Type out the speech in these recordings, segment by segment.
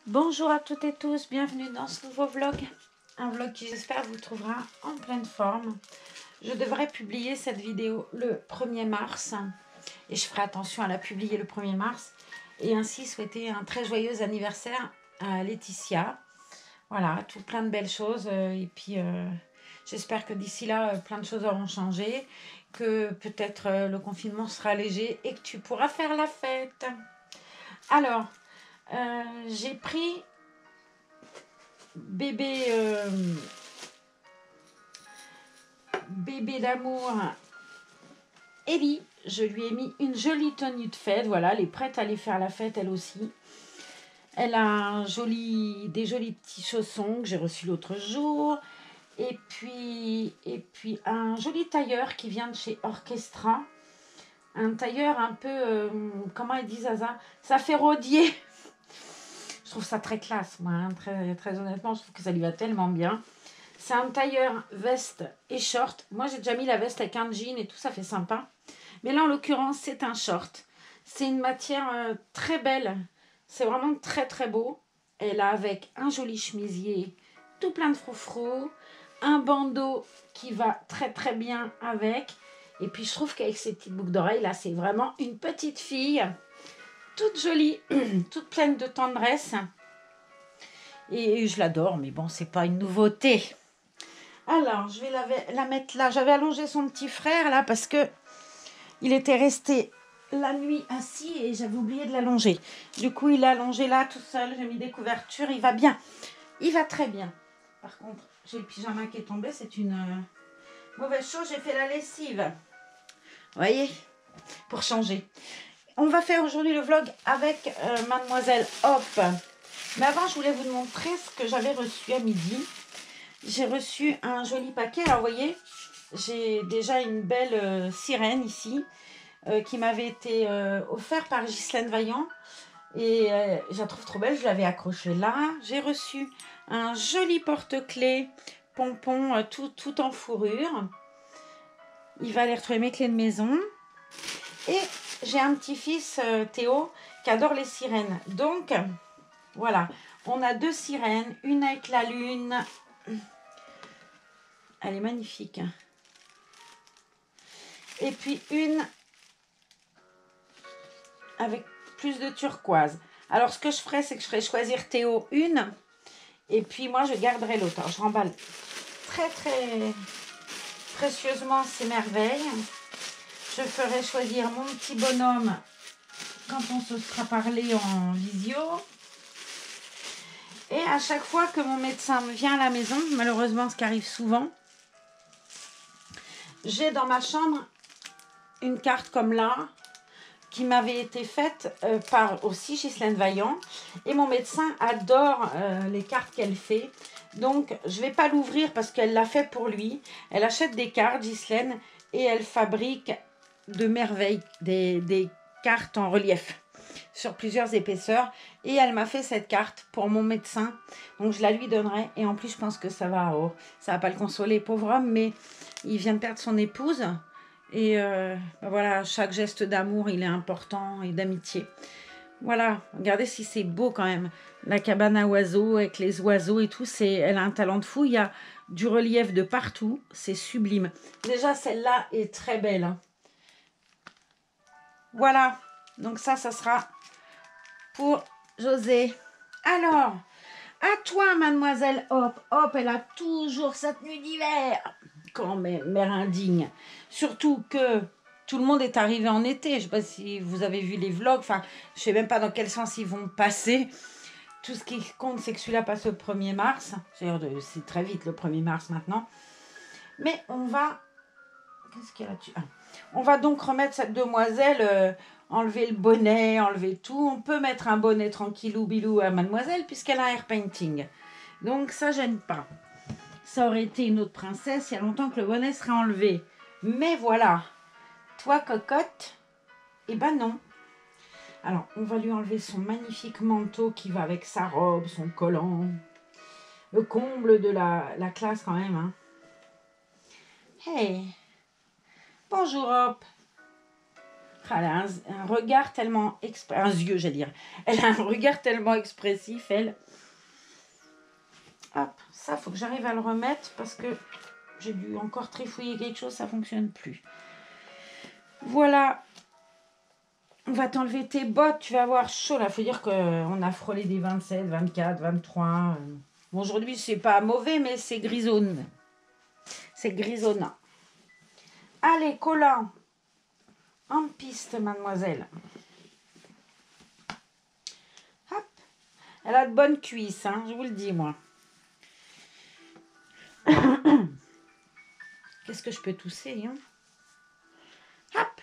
Bonjour à toutes et tous, bienvenue dans ce nouveau vlog. Un vlog qui j'espère vous trouvera en pleine forme. Je devrais publier cette vidéo le 1er mars et je ferai attention à la publier le 1er mars et ainsi souhaiter un très joyeux anniversaire à Laetitia. Voilà, tout plein de belles choses et puis j'espère que d'ici là plein de choses auront changé, que peut-être le confinement sera léger et que tu pourras faire la fête. Alors, j'ai pris bébé d'amour Ellie. Je lui ai mis une jolie tenue de fête. Voilà, elle est prête à aller faire la fête elle aussi. Elle a des jolis petits chaussons que j'ai reçus l'autre jour. Et puis un joli tailleur qui vient de chez Orchestra. Un tailleur un peu, comment ils disent ça fait rodier. Je trouve ça très classe, moi, hein, très honnêtement, je trouve que ça lui va tellement bien. C'est un tailleur veste et short. Moi, j'ai déjà mis la veste avec un jean et tout, ça fait sympa. Mais là, en l'occurrence, c'est un short. C'est une matière très belle. C'est vraiment très beau. Elle a avec un joli chemisier, tout plein de froufrous, un bandeau qui va très bien avec. Et puis, je trouve qu'avec ces petites boucles d'oreilles, là, c'est vraiment une petite fille. Toute jolie, toute pleine de tendresse. Et je l'adore, mais bon, c'est pas une nouveauté. Alors, je vais la mettre là. J'avais allongé son petit frère là parce que il était resté la nuit assis et j'avais oublié de l'allonger. Du coup, il est allongé là tout seul. J'ai mis des couvertures. Il va bien. Il va très bien. Par contre, j'ai le pyjama qui est tombé. C'est une mauvaise chose. J'ai fait la lessive. Vous voyez, pour changer. On va faire aujourd'hui le vlog avec Mademoiselle Hop. Mais avant, je voulais vous montrer ce que j'avais reçu à midi. J'ai reçu un joli paquet. Alors, vous voyez, j'ai déjà une belle sirène ici qui m'avait été offerte par Ghislaine Vaillant. Et je la trouve trop belle. Je l'avais accrochée là. J'ai reçu un joli porte-clés pompon tout en fourrure. Il va aller retrouver mes clés de maison. Et j'ai un petit-fils, Théo, qui adore les sirènes. Donc, voilà. On a deux sirènes. Une avec la lune. Elle est magnifique. Et puis une avec plus de turquoise. Alors, ce que je ferai, c'est que je ferai choisir Théo une. Et puis, moi, je garderai l'autre. Alors, je remballe très précieusement ces merveilles. Je ferai choisir mon petit bonhomme quand on se sera parlé en visio. Et à chaque fois que mon médecin vient à la maison, malheureusement, ce qui arrive souvent, j'ai dans ma chambre une carte comme là, qui m'avait été faite par aussi Ghislaine Vaillant. Et mon médecin adore les cartes qu'elle fait. Donc, je ne vais pas l'ouvrir parce qu'elle l'a fait pour lui. Elle achète des cartes, Ghislaine, et elle fabrique de merveilles des cartes en relief sur plusieurs épaisseurs. Et elle m'a fait cette carte pour mon médecin. Donc, je la lui donnerai. Et en plus, je pense que ça va pas le consoler, pauvre homme, mais il vient de perdre son épouse. Et voilà, chaque geste d'amour, il est important et d'amitié. Voilà, regardez si c'est beau quand même. La cabane à oiseaux avec les oiseaux et tout, elle a un talent de fou. Il y a du relief de partout, c'est sublime. Déjà, celle-là est très belle. Hein. Voilà, donc ça sera pour José. Alors, à toi, Mademoiselle Hop. Hop, elle a toujours sa tenue d'hiver. Quand même, mère indigne. Surtout que tout le monde est arrivé en été. Je ne sais pas si vous avez vu les vlogs. Enfin, je ne sais même pas dans quel sens ils vont passer. Tout ce qui compte, c'est que celui-là passe le 1er mars. C'est très vite le 1er mars maintenant. Mais on va... Qu'est-ce qu'il y a là-dessus ? On va donc remettre cette demoiselle... enlever le bonnet, enlever tout. On peut mettre un bonnet tranquillou bilou à Mademoiselle puisqu'elle a un air painting. Donc ça gêne pas. Ça aurait été une autre princesse, il y a longtemps que le bonnet serait enlevé. Mais voilà, toi cocotte, eh ben non. Alors, on va lui enlever son magnifique manteau qui va avec sa robe, son collant. Le comble de la classe quand même. Hein. Hey, bonjour Hop. Elle a un regard tellement un yeux, j'allais dire. Elle a un regard tellement expressif, elle. Hop, ça, faut que j'arrive à le remettre parce que j'ai dû encore trifouiller quelque chose, ça fonctionne plus. Voilà. On va t'enlever tes bottes, tu vas avoir chaud là. Faut dire qu'on a frôlé des 27, 24, 23. Bon, aujourd'hui, c'est pas mauvais, mais c'est grisonne. C'est grisonnant. Allez, collant. En piste, mademoiselle. Hop. Elle a de bonnes cuisses, hein, je vous le dis, moi. Qu'est-ce que je peux tousser, hein? Hop.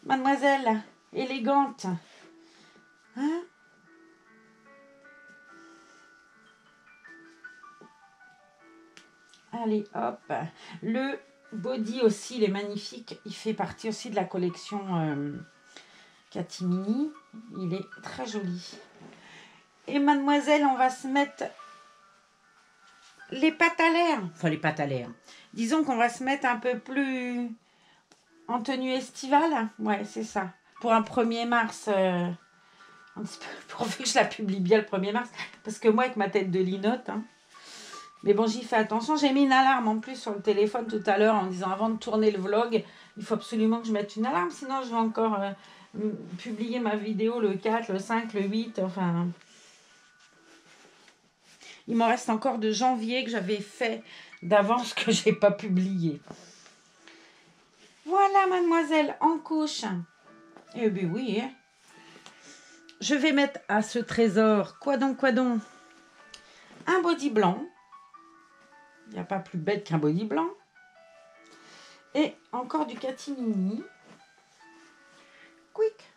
Mademoiselle, élégante. Hein? Allez, hop. Le body aussi, il est magnifique. Il fait partie aussi de la collection Catimini. Il est très joli. Et mademoiselle, on va se mettre les pattes à l'air. Enfin, les pattes à l'air. Disons qu'on va se mettre un peu plus en tenue estivale. Ouais, c'est ça. Pour un 1er mars. Un petit peu, pourvu que je la publie bien le 1er mars. Parce que moi, avec ma tête de linotte... Hein, mais bon, j'y fais attention. J'ai mis une alarme en plus sur le téléphone tout à l'heure en disant avant de tourner le vlog, il faut absolument que je mette une alarme. Sinon, je vais encore publier ma vidéo le 4, le 5, le 8. Enfin, il m'en reste encore de janvier que j'avais fait d'avance que je n'ai pas publié. Voilà, mademoiselle, en couche. Eh bien oui. Hein. Je vais mettre à ce trésor, quoi donc, un body blanc. Il n'y a pas plus bête qu'un body blanc. Et encore du Catimini. Quick.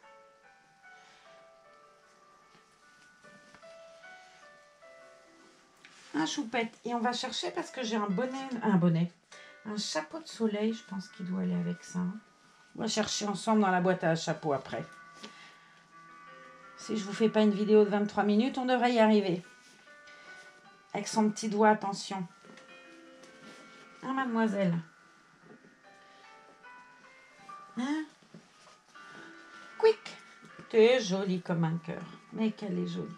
Un choupette. Et on va chercher parce que j'ai un bonnet. Un chapeau de soleil, je pense qu'il doit aller avec ça. On va chercher ensemble dans la boîte à chapeau après. Si je vous fais pas une vidéo de 23 minutes, on devrait y arriver. Avec son petit doigt, attention. Hein, mademoiselle? Hein? Quick! Tu es jolie comme un cœur. Mais qu'elle est jolie.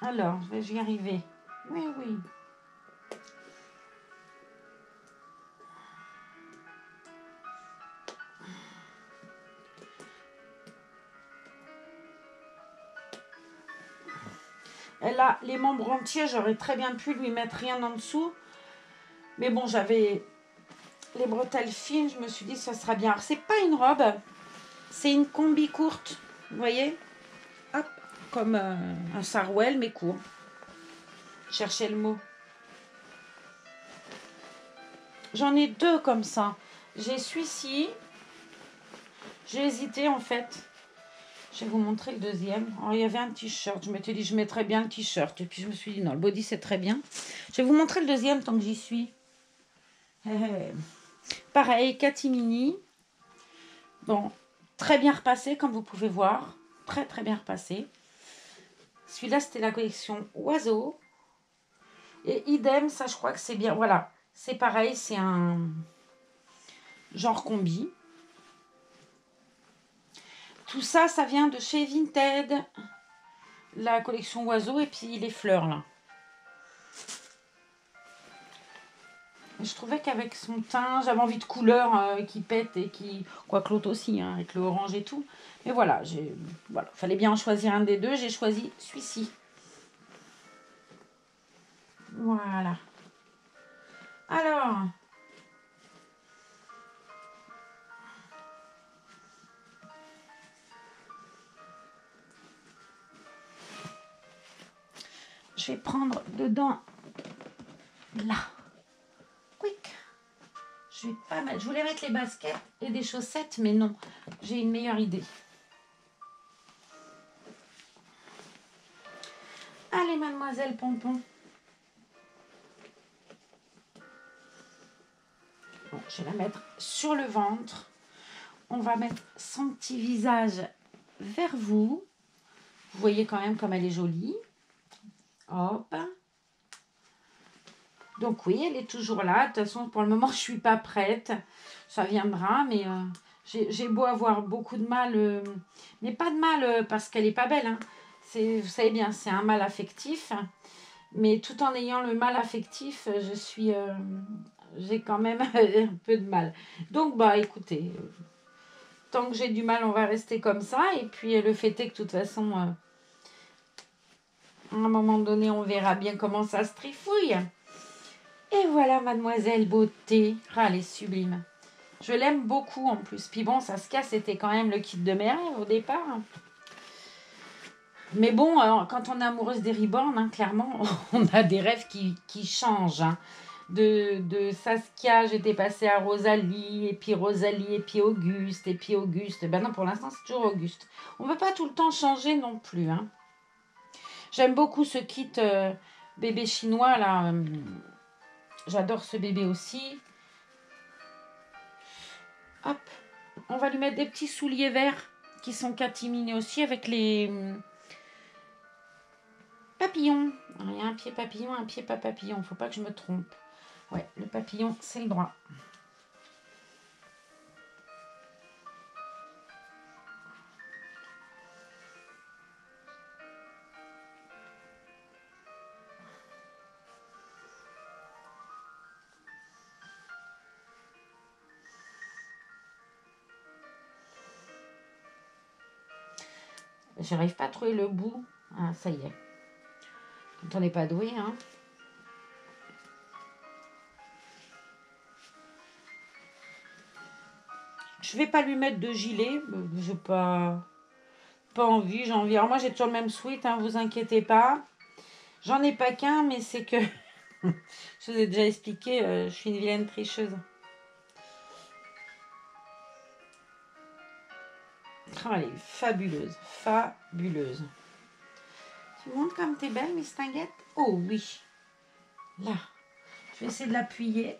Alors, vais-je y arriver? Oui, oui. Elle a les membres entiers, j'aurais très bien pu lui mettre rien en dessous. Mais bon, j'avais les bretelles fines, je me suis dit ça sera bien. Alors, c'est pas une robe, c'est une combi courte, vous voyez? Hop, comme un sarouel, mais court. Cherchez le mot. J'en ai deux comme ça. J'ai celui-ci. J'ai hésité en fait. Je vais vous montrer le deuxième. Alors, il y avait un t-shirt. Je m'étais dit, je mettrais bien le t-shirt. Et puis, je me suis dit, non, le body, c'est très bien. Je vais vous montrer le deuxième tant que j'y suis. Pareil, Catimini. Bon, très bien repassé, comme vous pouvez voir. Très, très bien repassé. Celui-là, c'était la collection Oiseau. Et idem, ça, je crois que c'est bien. Voilà, c'est pareil, c'est un genre combi. Tout ça, ça vient de chez Vinted, la collection Oiseau et puis les fleurs là. Et je trouvais qu'avec son teint, j'avais envie de couleurs qui pètent et qui... Quoique l'autre aussi, hein, avec le orange et tout. Mais voilà, voilà, fallait bien en choisir un des deux. J'ai choisi celui-ci. Voilà. Alors... Je vais prendre dedans, là, quick. Je vais pas mettre, je voulais mettre les baskets et des chaussettes, mais non, j'ai une meilleure idée. Allez, mademoiselle Pompon. Bon, je vais la mettre sur le ventre. On va mettre son petit visage vers vous. Vous voyez quand même comme elle est jolie. Hop. Donc oui, elle est toujours là. De toute façon, pour le moment, je ne suis pas prête. Ça viendra, mais j'ai beau avoir beaucoup de mal. Mais pas de mal parce qu'elle n'est pas belle. Hein. Vous savez bien, c'est un mal affectif. Mais tout en ayant le mal affectif, j'ai quand même un peu de mal. Donc, bah écoutez, tant que j'ai du mal, on va rester comme ça. Et puis, le fait est que de toute façon, à un moment donné, on verra bien comment ça se trifouille. Et voilà, Mademoiselle Beauté. Ah, elle est sublime. Je l'aime beaucoup en plus. Puis bon, ça se casse, c'était quand même le kit de mes rêves au départ. Mais bon, quand on est amoureuse des Reborn, hein, clairement, on a des rêves qui changent. Hein. De Saskia, j'étais passée à Rosalie, et puis Auguste, et puis Auguste. Ben non, pour l'instant, c'est toujours Auguste. On ne peut pas tout le temps changer non plus. Hein. J'aime beaucoup ce kit bébé chinois, là. J'adore ce bébé aussi. Hop, on va lui mettre des petits souliers verts qui sont catiminés aussi avec les papillons. Il y a un pied papillon, un pied pas papillon. Faut pas que je me trompe. Ouais, le papillon, c'est le droit. J'arrive pas à trouver le bout. Ah, ça y est. Quand on n'est pas doué, hein. Je vais pas lui mettre de gilet. J'ai pas envie, j'ai envie. Alors moi, j'ai toujours le même sweat, hein, vous inquiétez pas. J'en ai pas qu'un, mais c'est que... je vous ai déjà expliqué, je suis une vilaine tricheuse. Oh, elle est fabuleuse. Fabuleuse. Tu montres comme t'es belle, Miss Tinguette? Oh oui. Là. Je vais essayer de l'appuyer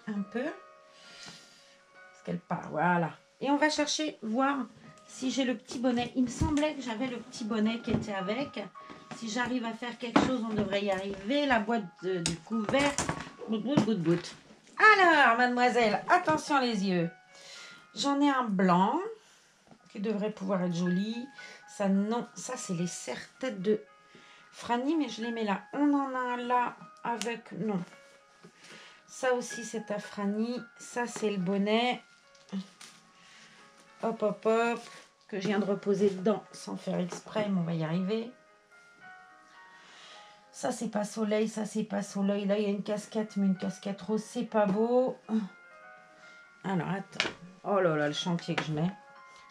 un peu. Parce qu'elle part. Voilà. Et on va chercher, voir si j'ai le petit bonnet. Il me semblait que j'avais le petit bonnet qui était avec. Si j'arrive à faire quelque chose, on devrait y arriver. La boîte du couvert. Bout. Alors, mademoiselle, attention les yeux. J'en ai un blanc qui devrait pouvoir être joli. Ça, non, ça c'est les serre-têtes de Franny, mais je les mets là. On en a un là avec... Non. Ça aussi, c'est à Franny. Ça, c'est le bonnet. Hop, hop, hop. Que je viens de reposer dedans sans faire exprès, mais on va y arriver. Ça, c'est pas soleil. Ça, c'est pas soleil. Là, il y a une casquette, mais une casquette rose, c'est pas beau. Alors, attends. Oh là là, le chantier que je mets.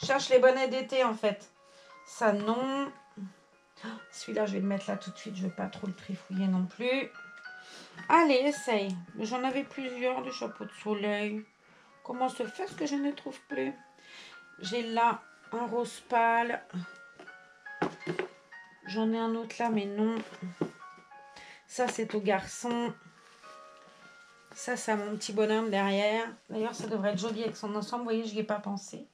Je cherche les bonnets d'été, en fait. Ça, non. Celui-là, je vais le mettre là tout de suite. Je ne veux pas trop le trifouiller non plus. Allez, essaye. J'en avais plusieurs de chapeaux de soleil. Comment se fait que je ne trouve plus? J'ai là un rose pâle. J'en ai un autre là, mais non. Ça, c'est au garçon. Ça, c'est à mon petit bonhomme derrière. D'ailleurs, ça devrait être joli avec son ensemble. Vous voyez, je n'y ai pas pensé.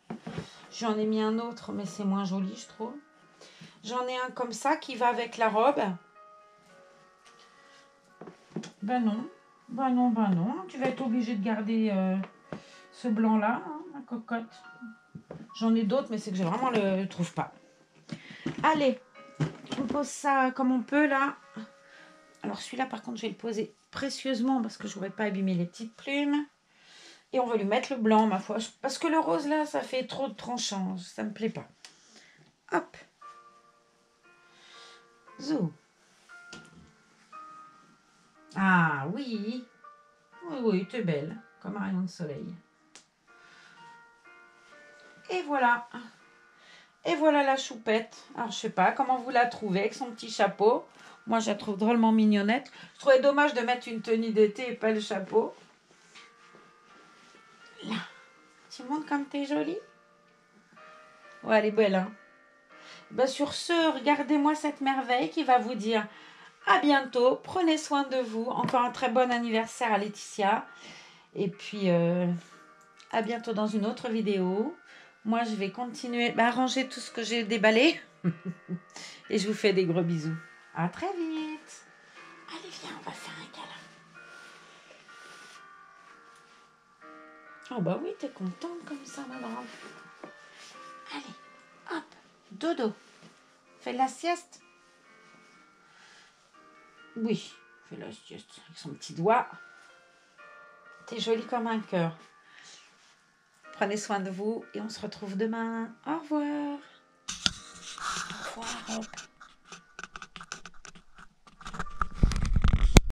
J'en ai mis un autre, mais c'est moins joli, je trouve. J'en ai un comme ça qui va avec la robe. Ben non. Ben non, ben non. Tu vas être obligé de garder ce blanc-là, hein, ma cocotte. J'en ai d'autres, mais c'est que je vraiment le trouve pas. Allez, on pose ça comme on peut, là. Alors, celui-là, par contre, je vais le poser précieusement parce que je ne voudrais pas abîmer les petites plumes. Et on va lui mettre le blanc, ma foi. Parce que le rose, là, ça fait trop de tranchant. Ça ne me plaît pas. Hop. Zou. Ah, oui. Oui, oui, tu es belle. Comme un rayon de soleil. Et voilà. Et voilà la choupette. Alors, je sais pas comment vous la trouvez avec son petit chapeau. Moi, je la trouve drôlement mignonnette. Je trouvais dommage de mettre une tenue d'été et pas le chapeau. Là. Tu montres comme t'es jolie? Ouais, elle est belle, hein? Ben, sur ce, regardez-moi cette merveille qui va vous dire à bientôt. Prenez soin de vous. Encore un très bon anniversaire à Laetitia. Et puis, à bientôt dans une autre vidéo. Moi, je vais continuer à ranger tout ce que j'ai déballé. Et je vous fais des gros bisous. À très vite. Allez, viens, on va faire un câlin. Oh bah oui, t'es contente comme ça, ma grande. Allez, hop, dodo. Fais la sieste. Oui, fais la sieste avec son petit doigt. T'es jolie comme un cœur. Prenez soin de vous et on se retrouve demain. Au revoir. Au revoir.